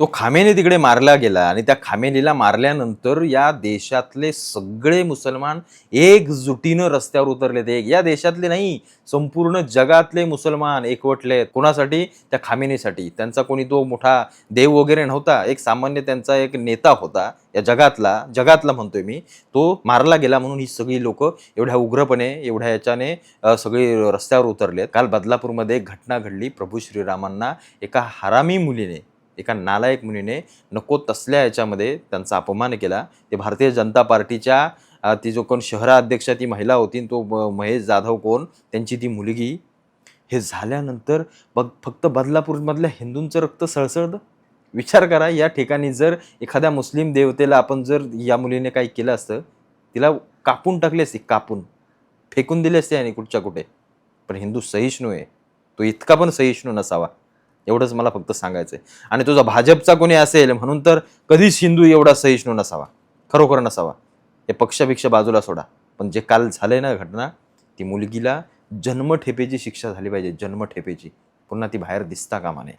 तो खामेनी तिकडे मारला गेला आणि त्या खामेनीला मारल्यानंतर या देशातले सगळे मुसलमान एकजुटीनं रस्त्यावर उतरले. ते या देशातले नाही, संपूर्ण जगातले मुसलमान एकवटले आहेत. कोणासाठी? त्या खामेनीसाठी. त्यांचा कोणी तो मोठा देव वगैरे नव्हता, एक सामान्य त्यांचा एक नेता होता या जगातला म्हणतोय मी. तो मारला गेला म्हणून ही सगळी लोक एवढ्या उग्रपणे, एवढ्या याच्याने सगळी रस्त्यावर उतरलेत. काल बदलापूरमध्ये एक घटना घडली. प्रभू श्रीरामांना एका हरामी मुलीने, एका नालायक मुलीने नको तसल्या याच्यामध्ये त्यांचा अपमान केला. ते भारतीय जनता पार्टीच्या ती जो कोण शहराध्यक्ष ती महिला होती, तो महेश जाधव कोण, त्यांची ती मुलगी. हे झाल्यानंतर फक्त बदलापूरमधल्या हिंदूंचं रक्त सळसळतं. विचार करा, या ठिकाणी जर एखाद्या मुस्लिम देवतेला आपण जर या मुलीने काही केलं असतं, तिला कापून टाकली असती, कापून फेकून दिले असते आणि कुठच्या कुठे. पण हिंदू सहिष्णू आहे, तो इतका पण सहिष्णू नसावा, एवढंच मला फक्त सांगायचंय. आणि तुझा भाजपचा कोणी असेल म्हणून तर कधीच हिंदू एवढा सहिष्णू नसावा, खरोखर नसावा. हे पक्षापेक्षा बाजूला सोडा, पण जे काल झालंय ना घटना, ती मुलगीला जन्मठेपेची शिक्षा झाली पाहिजे, जन्मठेपेची. पुन्हा ती बाहेर दिसता कामा नये.